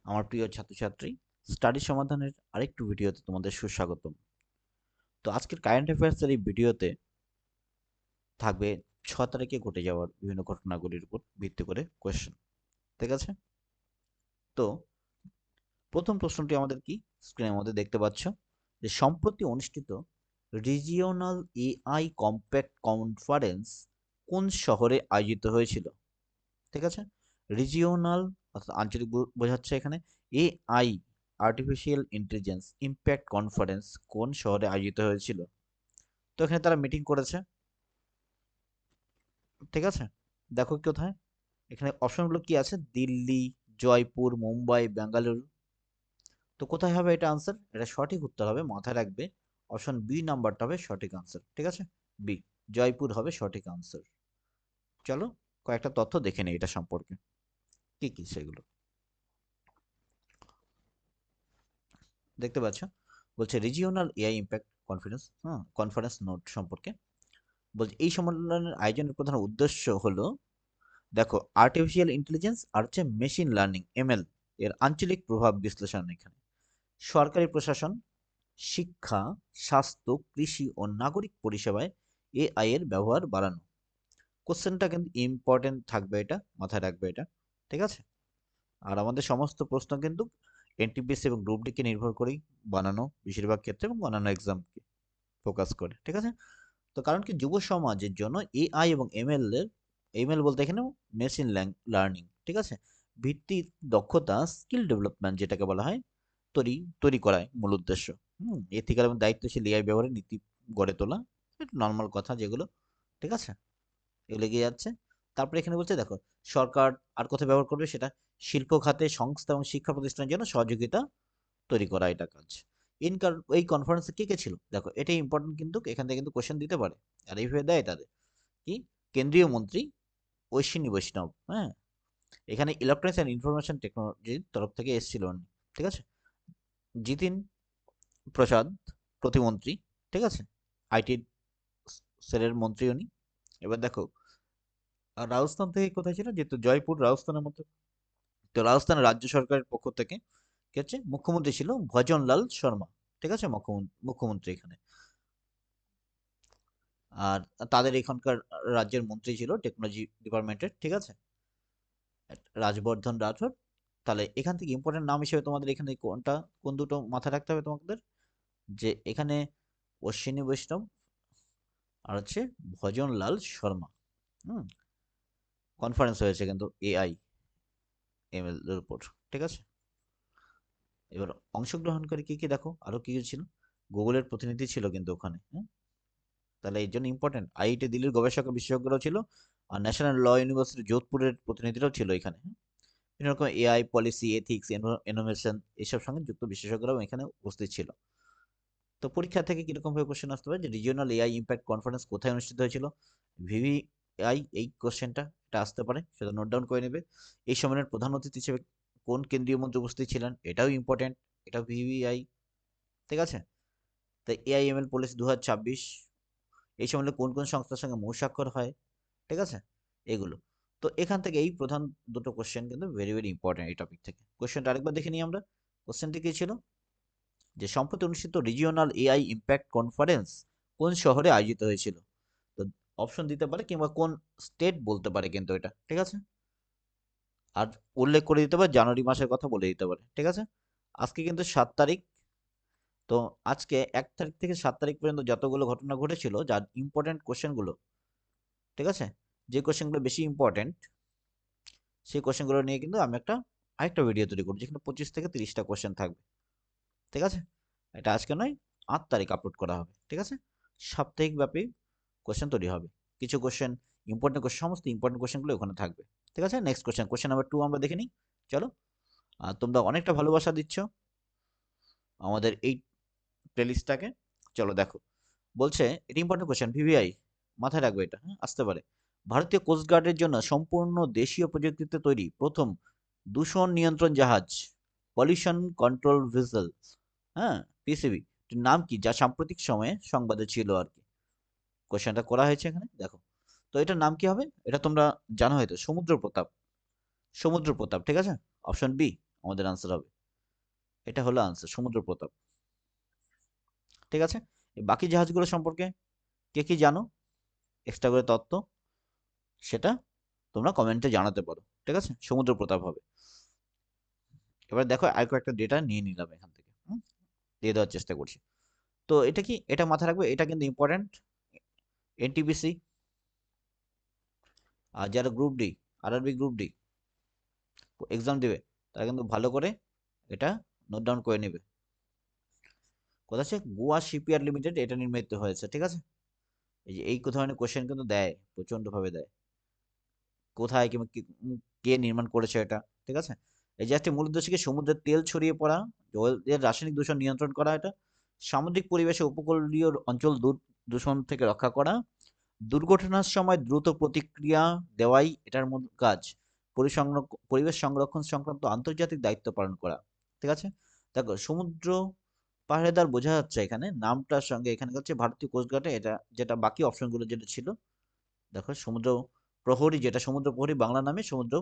আমার প্রিয় ছাত্রছাত্রী, স্টাডি সমাধানের আরেকটু ভিডিওতে তোমাদের সুস্বাগতম। তো আজকের কারেন্ট অ্যাফেয়ার্সের এই ভিডিওতে থাকবে 6 তারিখে ঘটে যাওয়ার বিভিন্ন ঘটনাগুলির উপর ভিত্তি করে কোয়েশ্চেন। ঠিক আছে? তো প্রথম প্রশ্নটি আমাদের কি, স্ক্রিনের মধ্যে দেখতে পাচ্ছ যে সম্প্রতি অনুষ্ঠিত রিজিওনাল এআই কম্প্যাক্ট কনফারেন্স কোন শহরে আয়োজিত হয়েছিল? ঠিক আছে? রিজিওনাল অর্থাৎ আঞ্চলিক বোঝাচ্ছে এখানে। AI artificial intelligence impact conference কোন শহরে আয়োজিত হয়েছিল? তো এখানে তারা মিটিং করেছে। ঠিক আছে, দেখো কোথায়। এখানে অপশনগুলো কি আছে, দিল্লি, জয়পুর, মুম্বাই, বেঙ্গালুরু। তো কোথায় হবে এটা আনসার? এটা সঠিক উত্তর হবে, মাথায় রাখবে, অপশন বি নাম্বারটা হবে সঠিক আনসার। ঠিক আছে, বি, জয়পুর হবে সঠিক আনসার। চলো কয়েকটা তথ্য দেখে নেই এটা সম্পর্কে, কি কি সেগুলো দেখতে পাচ্ছ। বলছে regional AI impact conference, conference note সম্পর্কে বলছে এই সম্মেলনের আয়োজনের প্রধান উদ্দেশ্য হলো, দেখো, আর্টিফিশিয়াল ইন্টেলিজেন্স আর হচ্ছে মেশিন লার্নিং এমএল এর আঞ্চলিক প্রভাব বিশ্লেষণ। এখানে সরকারি প্রশাসন, শিক্ষা, স্বাস্থ্য, কৃষি ও নাগরিক পরিষেবায় এআই এর ব্যবহার বাড়ানো। কোশ্চেনটা কিন্তু ইম্পর্টেন্ট থাকবে, এটা মাথায় রাখবে এটা। ঠিক আছে, আর আমাদের সমস্ত প্রশ্ন কিন্তু এনটিপিএসসি এবং গ্রুপ ডি কে নির্ভর করেই বানানো বেশিরভাগ ক্ষেত্রে, এবং বানানো এক্সামকে ফোকাস করে। ঠিক আছে, তো কারণ কি, যুব সমাজের জন্য এআই এবং এমএল বলতে এখানে মেশিন লার্নিং, ঠিক আছে, ভিত্তিক দক্ষতা স্কিল ডেভেলপমেন্ট যেটাকে বলা হয়, তৈরি তৈরি করায় মূল উদ্দেশ্য। এথিক্যাল এবং দায়িত্বশীল এআই ব্যবহারের নীতি গড়ে তোলা, নর্মাল কথা যেগুলো। ঠিক আছে, এগুলো এগিয়ে যাচ্ছে। তারপরে এখানে বলছে, দেখো, সরকার আর কোথায় ব্যবহার করবে সেটা, শিল্প খাতে, সংস্থা এবং শিক্ষা প্রতিষ্ঠানের জন্য সহযোগিতা তৈরি করা এটা কাজ। এই কনফারেন্সে কে কে ছিল, দেখো এটাই ইম্পর্টেন্ট, কিন্তু এখান থেকে কিন্তু কোশ্চেন দিতে পারে। আর এইভাবে দেয় তাদের কি, কেন্দ্রীয় মন্ত্রী ঐশিনী বৈষ্ণব, হ্যাঁ, এখানে ইলেকট্রনিক্স অ্যান্ড ইনফরমেশন টেকনোলজির তরফ থেকে এসেছিল উনি। ঠিক আছে, জিতিন প্রসাদ প্রতিমন্ত্রী, ঠিক আছে, আইটি সেলের মন্ত্রী উনি। এবার দেখো, আর রাজস্থান থেকে কোথায় ছিল, যেহেতু জয়পুর রাজস্থানের মধ্যে, তো রাজস্থানের রাজ্য সরকারের পক্ষ থেকে কি হচ্ছে, মুখ্যমন্ত্রী ছিল ভজনলাল শর্মা। ঠিক আছে, মুখ্যমন্ত্রী এখানে। আর তাদের এখানকার রাজ্যের মন্ত্রী ছিল টেকনোলজি ডিপার্টমেন্টের, ঠিক আছে, রাজবর্ধন রাঠোর। তাহলে এখান থেকে ইম্পর্টেন্ট নাম হিসেবে তোমাদের এখানে কোনটা, কোন দুটো মাথায় রাখতে হবে তোমাদের, যে এখানে অশ্বিনী বৈষ্ণব আর হচ্ছে ভজনলাল শর্মা। হুম, কনফারেন্স হয়েছে কিন্তু এআই এমএল এর উপর। ঠিক আছে, এবার অংশগ্রহণকারী কি কি দেখো, আরো কি কি ছিল, গুগলের প্রতিনিধি ছিল কিন্তু ওখানে। তাহলে এই জন্য ইম্পর্টেন্ট, আইআইটি দিল্লির গবেষক ও বিশেষজ্ঞরাও ছিল, আর ন্যাশনাল ল ইউনিভার্সিটি যোধপুরের প্রতিনিধিরাও ছিল এখানে। বিভিন্ন রকম এআই পলিসি, এথিক্স, ইনোভেশন এইসব সঙ্গে যুক্ত বিশেষজ্ঞরাও এখানে উপস্থিত ছিল। তো পরীক্ষা থেকে কিরকম ভাবে কোশ্চেন আসতে পারে, যে রিজিওনাল এআই ইম্প্যাক্ট কনফারেন্স কোথায় অনুষ্ঠিত হয়েছিল, ভিভিআই, এই কোশ্চেনটা এটা আসতে পারে, সেটা নোট ডাউন করে নেবে। এই সম্মেলনের প্রধান অতিথি হিসেবে কোন কেন্দ্রীয় মন্ত্রী উপস্থিত ছিলেন, এটাও ইম্পর্টেন্ট, এটা ভিভিআই। ঠিক আছে, তাই এআইএমএল পলিসি 2026, এই সম্মেলনে কোন কোন সংস্থার সঙ্গে মৌস্বাক্ষর হয়। ঠিক আছে, এগুলো। তো এখান থেকে এই প্রধান দুটো কোশ্চেন কিন্তু ভেরি ভেরি ইম্পর্টেন্ট এই টপিক থেকে। কোশ্চেনটা আরেকবার দেখে নিই আমরা। কোশ্চেনটি কি ছিল, যে সম্প্রতি অনুষ্ঠিত রিজিওনাল এআই ইম্প্যাক্ট কনফারেন্স কোন শহরে আয়োজিত হয়েছিল? তো অপশন দিতে পারে, কিংবা কোন স্টেট বলতে পারে কিন্তু এটা। ঠিক আছে, আর উল্লেখ করে দিতে পারে, জানুয়ারি মাসের কথা বলে দিতে পারে। ঠিক আছে, আজকে কিন্তু 7 তারিখ। তো আজকে 1 তারিখ থেকে 7 তারিখ পর্যন্ত যতগুলো ঘটনা ঘটেছিল, যার ইম্পর্টেন্ট কোশ্চেনগুলো, ঠিক আছে, যে কোশ্চেনগুলো বেশি ইম্পর্টেন্ট, সেই কোশ্চেনগুলো নিয়ে কিন্তু আমি আরেকটা ভিডিও তৈরি করব, যেখানে 25 থেকে 30টা কোশ্চেন থাকবে। ঠিক আছে, এটা আজকে নয়, 8 তারিখ আপলোড করা হবে। ঠিক আছে, সাপ্তাহিক ব্যাপী কোশ্চেন তৈরি হবে। কিছু কোশ্চেন ইম্পর্টেন্ট কোশ্চেন, সমস্ত ইম্পর্টেন্ট কোশ্চেনগুলো ওখানে থাকবে। ঠিক আছে, নেক্সট কোশ্চেন, কোশ্চেন নাম্বার 2 আমরা দেখে নিই। চলো, আর তোমরা অনেকটা ভালোবাসা দিচ্ছ আমাদের এই প্লেলিস্টটাকে। চলো দেখো, বলছে এটা ইম্পর্টেন্ট কোশ্চেন, ভিভিআই, মাথায় রাখবে এটা, হ্যাঁ, আসতে পারে। ভারতীয় কোস্টগার্ডের জন্য সম্পূর্ণ দেশীয় প্রযুক্তিতে তৈরি প্রথম দূষণ নিয়ন্ত্রণ জাহাজ, পলিউশন কন্ট্রোল ভেসেল, হ্যাঁ, পিসিবি, নাম কি, যা সাম্প্রতিক সময়ে সংবাদে ছিল আর কি। কোশ্চেনটা করা হয়েছে এখানে, দেখো। তো এটার নাম কি হবে, এটা তোমরা জানো হয়তো, সমুদ্র প্রতাপ। সমুদ্র প্রতাপ, ঠিক আছে, অপশন বি। আমাদের আনসার হবে। এটা হলো আনসার, সমুদ্র প্রতাপ। ঠিক আছে, এই বাকি জাহাজগুলো সম্পর্কে কে কি জানো এক্সট্রা করে তথ্য, সেটা তোমরা কমেন্টে জানাতে পারো। ঠিক আছে, সমুদ্র প্রতাপ হবে। এবার দেখো আর কয়েকটা ডেটা নিয়ে নিলাম এখান থেকে, দিয়ে দেওয়ার চেষ্টা করছি। তো এটা কি, এটা মাথায় রাখবে, এটা কিন্তু ইম্পর্টেন্ট। এনটিপিসি আর যারা group D, RRB group D exam দিবে, তারা কিন্তু ভালো করে এটা নোট ডাউন করে নেবে। কথা হচ্ছে গোয়া শিপইয়ার্ড লিমিটেড এটা নির্মিত হয়েছে। ঠিক আছে, এই যে এই ধরনের কোশ্চেন কিন্তু দেয়, প্রচন্ড ভাবে দেয়, কোথায় কিংবা কে নির্মাণ করেছে এটা। ঠিক আছে, এই যে মূল উদ্দেশ্য কি, সমুদ্রের তেল ছড়িয়ে পড়া, জলের রাসায়নিক দূষণ নিয়ন্ত্রণ করা, এটা সামুদ্রিক পরিবেশে উপকূলীয় অঞ্চল দূষণ থেকে রক্ষা করা, দুর্ঘটনার সময় দ্রুত প্রতিক্রিয়া দেওয়াই এটার মূল কাজ, পরিবেশ সংরক্ষণ সংক্রান্ত আন্তর্জাতিক দায়িত্ব পালন করা। ঠিক আছে, দেখো সমুদ্র পাহাড়েদার বোঝা যাচ্ছে এখানে নামটার সঙ্গে, এখানে হচ্ছে ভারতীয় কোস্টগার্ডে, এটা যেটা বাকি অপশনগুলো যেটা ছিল, দেখো সমুদ্র প্রহরী, যেটা সমুদ্র প্রহরী বাংলা নামে, সমুদ্র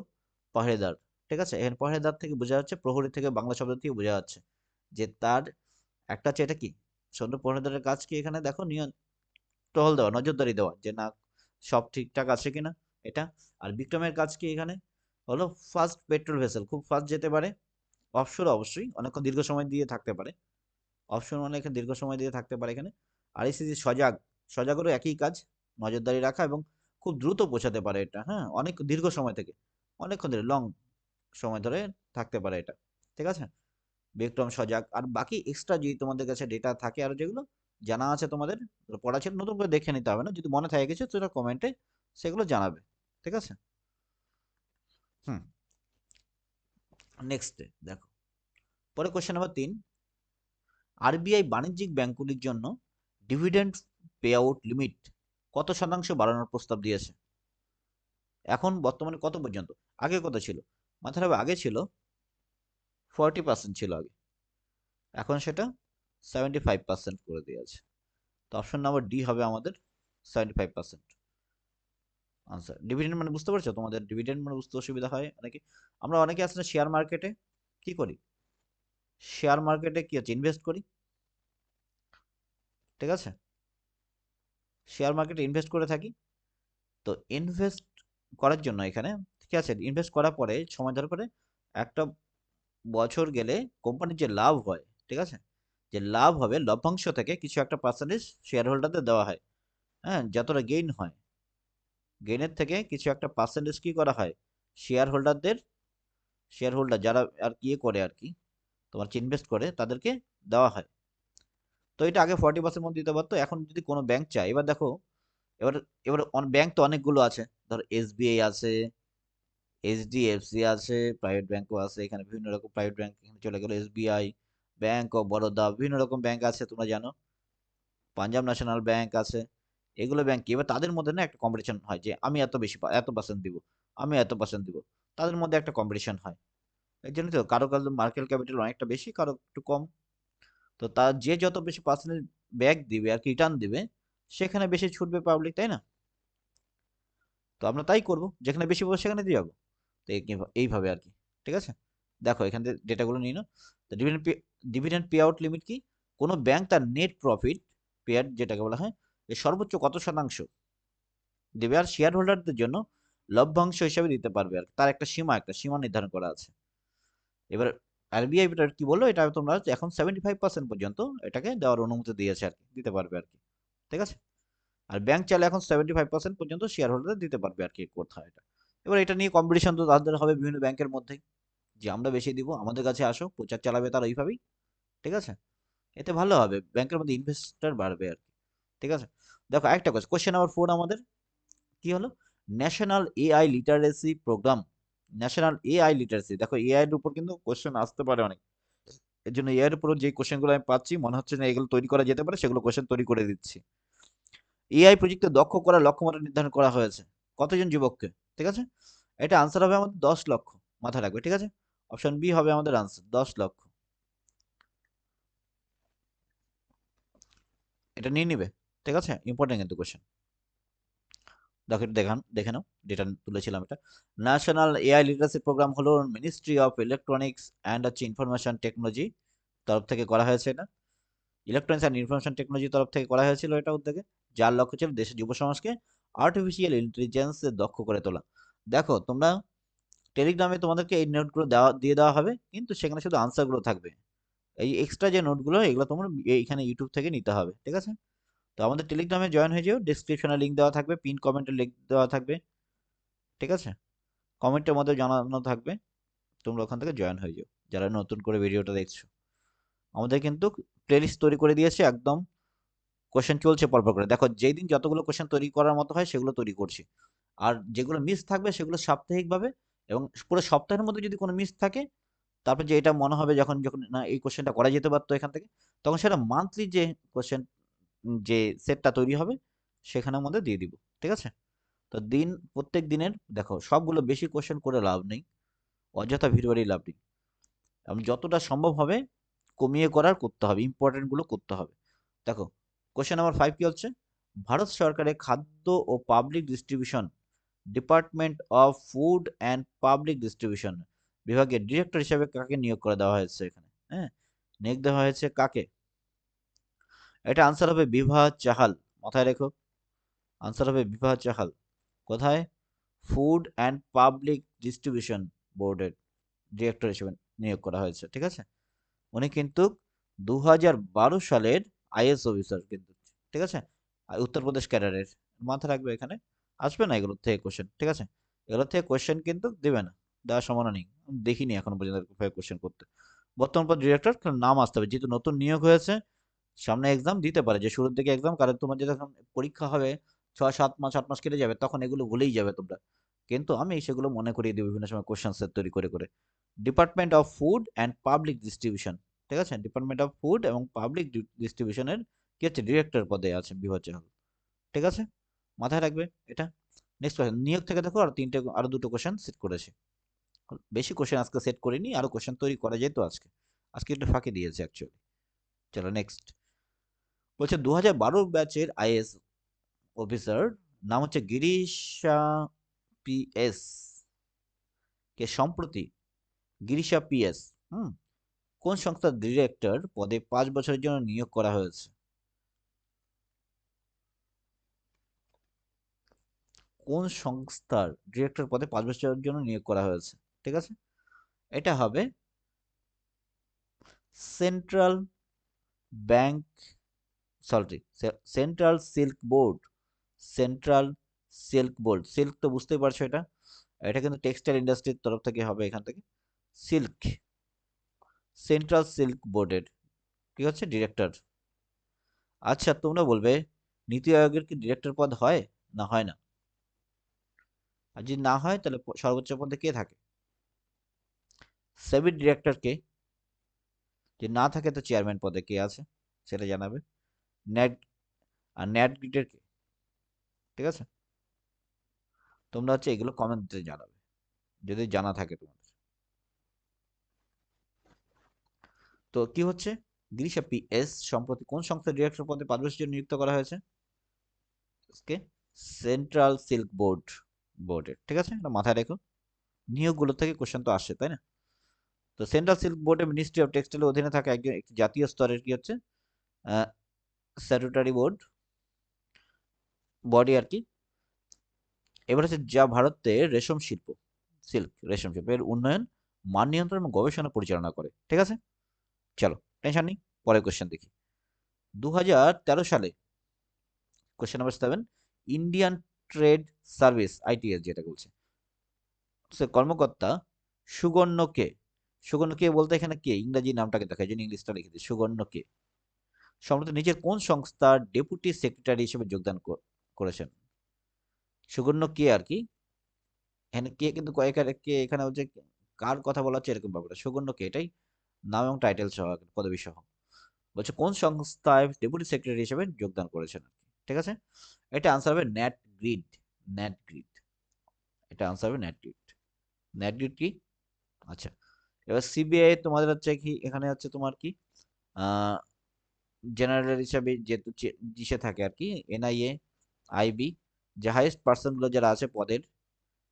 পাহাড়েদার। ঠিক আছে, এখানে পাহাড়েদার থেকে বোঝা যাচ্ছে, প্রহরী থেকে বাংলা শব্দ থেকে বোঝা যাচ্ছে যে তার একটা হচ্ছে এটা কি, সমুদ্র পাহাড়েদারের কাজ কি, এখানে দেখো টহল দেওয়া, নজরদারি দেওয়া যে না সব ঠিকঠাক আছে কিনা এটা। আর বিক্রমের কাজ কি এখানে হলো, ফাস্ট পেট্রোল ভেসেল, খুব ফাস্ট যেতে পারে। অফশোর অবশ্যই অনেকক্ষণ দীর্ঘ সময় দিয়ে থাকতে পারে, অপশন মানে এখানে দীর্ঘ সময় দিয়ে থাকতে পারে এখানে। আর এসিজি সজাগ, সজাগেরও একই কাজ, নজরদারি রাখা, এবং খুব দ্রুত পৌঁছাতে পারে এটা, হ্যাঁ অনেক দীর্ঘ সময় থেকে, অনেকক্ষণ ধরে লং সময় ধরে থাকতে পারে এটা। ঠিক আছে, বিক্রম সজাগ। আর বাকি এক্সট্রা যদি তোমাদের কাছে ডেটা থাকে আর যেগুলো জানা আছে তোমাদের, পড়া ছিল, নতুন করে দেখে নিতে হবে না, যদি মনে থাকে কিছু সেটা কমেন্টে সেগুলো জানাবে। ঠিক আছে, হুম, নেক্সট দেখো, পরে কোশ্চেন নাম্বার 3, আরবিআই বাণিজ্যিক ব্যাংকগুলির জন্য ডিভিডেন্ড পে আউট লিমিট কত শতাংশ বাড়ানোর প্রস্তাব দিয়েছে? এখন বর্তমানে কত পর্যন্ত, আগে কত ছিল মাথায় রাখবে, আগে ছিল 40% ছিল আগে, এখন সেটা 75% করে দিয়েছে। তো অপশন নাম্বার ডি হবে আমাদের 75% আনসার। ডিভিডেন্ড মানে বুঝতে পারছো, তোমাদের ডিভিডেন্ড মানে বুঝতে অসুবিধা হয় অনেকে। আমরা অনেকে আসলে শেয়ার মার্কেটে কি করি, শেয়ার মার্কেটে কি হচ্ছে, ইনভেস্ট করি। ঠিক আছে, শেয়ার মার্কেটে ইনভেস্ট করে থাকি। তো ইনভেস্ট করার জন্য এখানে, ঠিক আছে, ইনভেস্ট করার পরে সময় ধরে করে একটা বছর গেলে কোম্পানির যে লাভ হয়, ঠিক আছে, যে লাভ হবে লভ্যাংশ থেকে কিছু একটা পার্সেন্টেজ শেয়ার হোল্ডারদের দেওয়া হয়। হ্যাঁ, যতটা গেইন হয়, গেইনের থেকে কিছু একটা পার্সেন্টেজ কি করা হয়, শেয়ার হোল্ডারদের, শেয়ার হোল্ডার যারা আর কি করে আর কি, তোমার ইনভেস্ট করে তাদেরকে দেওয়া হয়। তো এটা আগে 40% মধ্যে দিতে পারতো, এখন যদি কোনো ব্যাংক চায়, এবার দেখো, এবার এবার ব্যাংক তো অনেকগুলো আছে, ধর এসবিআই আছে, এইচডিএফসি আছে, প্রাইভেট ব্যাংকও আছে, এখানে বিভিন্ন রকম প্রাইভেট ব্যাংক এখানে চলে গেল, এসবিআই, ব্যাংক অফ বরোদা, বিভিন্ন রকম ব্যাংক আছে তোমরা জানো, পাঞ্জাব ন্যাশনাল ব্যাংক আছে, এগুলো ব্যাংক কি, এবার তাদের মধ্যে না একটা কম্পিটিশন হয় যে আমি এত বেশি এত পার্সেন্ট দিব, আমি এত পার্সেন্ট দিব, তাদের মধ্যে একটা কম্পিটিশন হয়। এই জন্য তো কারো কারো মার্কেট ক্যাপিটাল অনেকটা বেশি, কারো একটু কম। তো তার যে যত বেশি পার্সেন্টেজ ব্যাক দিবে আর কি, রিটার্ন দিবে, সেখানে বেশি ছুটবে পাবলিক, তাই না? তো আমরা তাই করব, যেখানে বেশি পাবো সেখানে দিয়ে যাবো। তো এইভাবে আর কি। ঠিক আছে, দেখো এখান থেকে ডেটাগুলো নিয়ে নাও। তো ডিভিডেন্ড পে আউট লিমিট কি, কোনো ব্যাংক তার নেট প্রফিট পেয়ার যেটাকে বলা হয়, এর সর্বোচ্চ কত শতাংশ দেবে আর শেয়ার হোল্ডারদের জন্য লভ্যাংশ হিসাবে দিতে পারবে, আর তার একটা সীমা নির্ধারণ করা আছে। এবার আরবিআই কি বললো, এটা তোমরা এখন 75% পর্যন্ত এটাকে দেওয়ার অনুমতি দিয়েছে আর কি, দিতে পারবে আর কি। ঠিক আছে, আর ব্যাংক চাইলে এখন 75% পর্যন্ত শেয়ার হোল্ডার দিতে পারবে আর কি, কোথায় এটা। এবার এটা নিয়ে কম্পিটিশন তো তাদের হবে বিভিন্ন ব্যাংকের মধ্যেই, যে আমরা বেশি দিব, আমাদের কাছে আসো, প্রচার চালাবে তারা ওইভাবেই। ঠিক আছে, এতে ভালো হবে, ব্যাংকের মধ্যে ইনভেস্টার বাড়বে আর কি। ঠিক আছে, দেখো একটা কোশ্চেন নাম্বার 4 আমাদের কি হলো, national AI literacy program. National AI literacy, দেখো এআই এর উপর কিন্তু কোশ্চেন আসতে পারে অনেক, এর জন্য এআই এর উপর যে কোশ্চেনগুলো আমি পাচ্ছি মনে হচ্ছে না এগুলো তৈরি করা যেতে পারে, সেগুলো কোশ্চেন তৈরি করে দিচ্ছি। এআই প্রযুক্তি দক্ষ করার লক্ষ্যমাত্রা নির্ধারণ করা হয়েছে কতজন যুবককে? ঠিক আছে, এটা আনসার হবে আমাদের 10 লক্ষ, মাথায় রাখবে। ঠিক আছে, অপশন বি হবে আমাদের আনসার, 10 লক্ষ। এটা নিয়ে নিবে, ঠিক আছে, ইম্পর্টেন্ট কিন্তু কোশ্চেন। দেখো এটা দেখে নাও, ডেটা তুলেছিলাম এটা। ন্যাশনাল এআই লিটারেসি প্রোগ্রাম হলো ministry of electronics and information technology তরফ থেকে করা হয়েছে এটা। ইলেকট্রনিক্স অ্যান্ড ইনফরমেশন টেকনোলজি তরফ থেকে করা হয়েছিল এটা উদ্যোগে, যার লক্ষ্য ছিল দেশের যুব সমাজকে আর্টিফিশিয়াল ইন্টেলিজেন্সে দক্ষ করে তোলা। দেখো তোমরা টেলিগ্রামে তোমাদেরকে এই নোটগুলো দিয়ে দেওয়া হবে, কিন্তু সেখানে শুধু আনসারগুলো থাকবে। এই এক্সট্রা যে নোটগুলো এগুলো তোমার এইখানে ইউটিউব থেকে নিতে হবে, ঠিক আছে? তো আমাদের টেলিগ্রামে জয়েন হয়ে যেও, ডিসক্রিপশনে লিঙ্ক দেওয়া থাকবে, পিন কমেন্টে লিঙ্ক দেওয়া থাকবে, ঠিক আছে? কমেন্টের মধ্যে জানানো থাকবে, তোমরা ওখান থেকে জয়েন হয়ে যাও যারা নতুন করে ভিডিওটা দেখছো। আমাদের কিন্তু প্লেলিস্ট তৈরি করে দিয়েছে একদম, কোশ্চেন চলছে পরপর করে। দেখো যেই দিন যতগুলো কোশ্চেন তৈরি করার মতো হয় সেগুলো তৈরি করছি, আর যেগুলো মিস থাকবে সেগুলো সাপ্তাহিকভাবে, এবং পুরো সপ্তাহের মধ্যে যদি কোনো মিস থাকে, তারপর যে এটা মনে হবে যখন যখন না এই কোশ্চেনটা করা যেতে পারতো এখান থেকে, তখন সেটা মান্থলি যে কোশ্চেন যে সেটটা তৈরি হবে সেখানের মধ্যে দিয়ে দিব, ঠিক আছে? তো প্রত্যেক দিনের দেখো সবগুলো বেশি কোশ্চেন করে লাভ নেই, অযথা ভিড় বাড়িয়ে লাভ নেই। এবং যতটা সম্ভব হবে কমিয়ে করতে হবে, ইম্পর্টেন্ট গুলো করতে হবে। দেখো কোশ্চেন নাম্বার 5 কি হচ্ছে, ভারত সরকারের খাদ্য ও public distribution department of food and public distribution বিভাগের ডিরেক্টর হিসেবে কাকে নিয়োগ করে দেওয়া হয়েছে এখানে? হ্যাঁ, নিয়োগ দেওয়া হয়েছে কাকে? এটা আনসার হবে বিভা চাহাল, মাথায় রেখো। আনসার হবে বিভা চাহাল। কোথায়? ফুড অ্যান্ড পাবলিক ডিস্ট্রিবিউশন বোর্ডের ডিরেক্টর হিসেবে নিয়োগ করা হয়েছে, ঠিক আছে? উনি কিন্তু 2012 সালের আইএস অফিসার কিন্তু, ঠিক আছে? আর উত্তরপ্রদেশ ক্যাডারের, মাথায় রাখবে এখানে। আসবে না এগুলোর থেকে কোশ্চেন, ঠিক আছে? এগুলোর থেকে কোশ্চেন কিন্তু দেবে না, দেওয়ার সম্ভাবনা নেই। আমি দেখিনি এখনো পর্যন্ত কোশ্চেন করতে। বর্তমান পর ডিরেক্টর নাম আসতে হবে, যেহেতু নতুন নিয়োগ হয়েছে, সামনে এক্সাম দিতে পারে, যে শুরুর দিকে এক্সাম, কারণ তোমার যখন পরীক্ষা হবে 6 7 মাস 8 মাস কেটে যাবে, তখন এগুলো ভুলেই যাবে তোমরা। কিন্তু আমি সেগুলো মনে করিয়ে দিই বিভিন্ন সময় কোশ্চেন সেট তৈরি করে করে। Department of food and public distribution, ঠিক আছে? ডিপার্টমেন্ট অফ ফুড এবং পাবলিক ডিস্ট্রিবিউশনের কি হচ্ছে, ডিরেক্টর পদে আছে বিভাগ চাহাল, ঠিক আছে? মাথায় রাখবে এটা। নেক্সট কোশ্চেন, নিয়োগ থেকে দেখো আরো দুটো কোশ্চেন সেট করেছে। বেশি কোশ্চেন আজকে সেট করিনি, আরো কোশ্চেন তৈরি করা যেত আজকে, আজকে একটু ফাঁকি দিয়েছে অ্যাকচুয়ালি। চলো নেক্সট। বলছে 2012 ব্যাচের আইএস অফিসার নাম হচ্ছে গিরিশা পিএস, কে সম্প্রতি গিরিশা পিএস, হুম, কোন সংস্থার ডিরেক্টর পদে 5 বছরের জন্য নিয়োগ করা হয়েছে? কোন সংস্থার ডিরেক্টর পদে 5 বছরের জন্য নিয়োগ করা হয়েছে, ঠিক আছে? এটা হবে central bank, sorry, central silk board. Central silk board, silk তো বুঝতেই পারছো এটা, এটা কিন্তু টেক্সটাইল ইন্ডাস্ট্রির তরফ থেকে হবে এখান থেকে। সিল্ক, সেন্ট্রাল সিল্ক বোর্ডের কি হচ্ছে, ডিরেক্টর। আচ্ছা তোমরা বলবে নীতি আয়োগের কি ডিরেক্টর পদ হয় না হয় না? আর যদি না হয় তাহলে সর্বোচ্চ পদে কে থাকে? সেবির ডিরেক্টর কে? যদি না থাকে তো চেয়ারম্যান পদে কে আছে সেটা জানাবে। নেট, আর নেট গ্রিডের কে, ঠিক আছে? তোমরা হচ্ছে এগুলো কমেন্টে জানাবে যদি জানা থাকে তোমাদের। তো কি হচ্ছে, গিরিশা পিএস সম্প্রতি কোন সংস্থার ডিরেক্টর পদে 5 বছরের জন্য নিযুক্ত করা হয়েছে? কে? সেন্ট্রাল সিল্ক বোর্ড, বোর্ডের, ঠিক আছে? এটা মাথায় রেখো, নিয়োগগুলো থেকে কোশ্চেন তো আসে, তাই না? তো সেন্ট্রাল সিল্ক বোর্ডে মিনিস্ট্রি অফ টেক্সটাইলের অধীনে থাকা একটি জাতীয় স্তরের কি হচ্ছে, স্ট্যাটুটারি বডি আর কি। এবার হচ্ছে যা ভারতের রেশম শিল্প, সিল্ক রেশম শিল্প এর উন্নয়ন, মান নিয়ন্ত্রণ এবং গবেষণা পরিচালনা করে, ঠিক আছে? চলো টেনশন নেই, পরের কোশ্চেন দেখি। 2013 সালে, question number 7, Indian trade service ITS যেটা বলছে, সে কর্মকর্তা সুগণ্য কে? সুগণ্য কে বলতে এখানে কে, ইংরাজি নামটাকে দেখা, এই জন্য ইংলিশটা লিখে দিই, সুগণ্য কে সম্প্রতি নিজের কোন সংস্থার ডেপুটি সেক্রেটারি হিসেবে যোগদান করেছেন? সুগণ্য কে আর কি, এখানে কে কিন্তু কে এখানে হচ্ছে কার কথা বলা হচ্ছে এরকম ব্যাপার, সুগণ্য কে এটাই নাম এবং টাইটেল সহ, পদবি সহ। বলছে কোন সংস্থায় ডেপুটি সেক্রেটারি হিসেবে যোগদান করেছেন আর কি, ঠিক আছে? এটা আনসার হবে নেট গ্রিড, নেট গ্রিড, এটা আনসার হবে নেট গ্রিড। নেট গ্রিড কি? আচ্ছা, এবার সিবিআই তোমাদের হচ্ছে কি, এখানে হচ্ছে তোমার কি জেনারেল হিসাবে যেহেতু দিশে থাকে আর কি, এনআইএ, আইবি, যে হাইয়েস্ট পার্সনগুলো যারা আছে পদের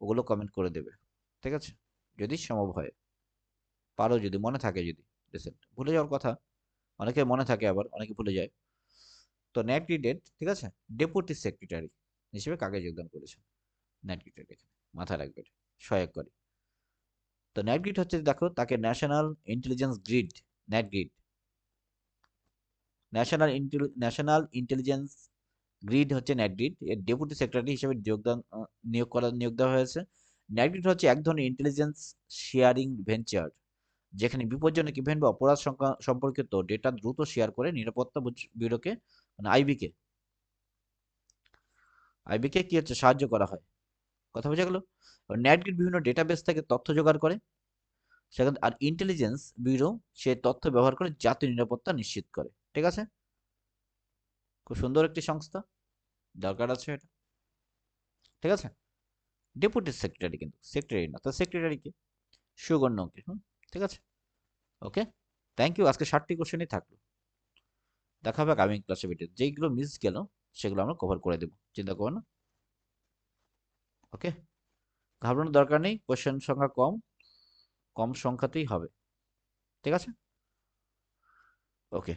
ওগুলো কমেন্ট করে দেবে, ঠিক আছে, যদি সম্ভব হয়, পারো যদি, মনে থাকে যদি। রিসেন্ট ভুলে যাওয়ার কথা, অনেকের মনে থাকে আবার অনেকে ভুলে যায়। তো ন্যাট গ্রিডের, ঠিক আছে, ডেপুটি সেক্রেটারি হিসেবে কাকে যোগদান করেছে ন্যাট গ্রিডের, এখানে মাথায় রাখবে এটা, সহায়ক করে। তো ন্যাট গ্রিড হচ্ছে, দেখো, তাকে national intelligence grid, ন্যাট grid, national intelligence grid হচ্ছে ন্যাট গ্রিড, এর ডেপুটি সেক্রেটারি হিসেবে নিয়োগ দেওয়া হয়েছে। ন্যাট গ্রিড হচ্ছে এক ধরনের ইন্টেলিজেন্স শেয়ারিং ভেঞ্চার, যেখানে বিপজ্জনক ইভেন্ট বা অপরাধ সম্পর্কিত ডেটা দ্রুত শেয়ার করে নিরাপত্তা ব্যুরোকে, মানে আইবিকে কি হচ্ছে, সাহায্য করা হয়। কথা বোঝা গেল? ন্যাটগেট বিভিন্ন ডেটাবেস থেকে তথ্য জোগাড় করে, সেখানে আর ইন্টেলিজেন্স ব্যুরো সেই তথ্য ব্যবহার করে জাতীয় নিরাপত্তা নিশ্চিত করে, ঠিক আছে। খুব সুন্দর একটি সংস্থা, দরকার আছে এটা, ঠিক আছে। ডেপুটি সেক্রেটারি, কিন্তু সেক্রেটারি না, তো সেক্রেটারি কি, সুগণ্য কি, ঠিক আছে। ওকে, থ্যাংক ইউ। আজকে 60টি কোশ্চেনই থাকলো। দেখা হবে আগামী ক্লাসে ভিডিও, যেইগুলো মিস গেল সেগুলো আমরা কভার করে দেবো, চিন্তা করো না। ওকে, ঘাবড়ানোর দরকার নেই, কোশ্চেন সংখ্যা কম, কম সংখ্যাতেই হবে, ঠিক আছে। ওকে।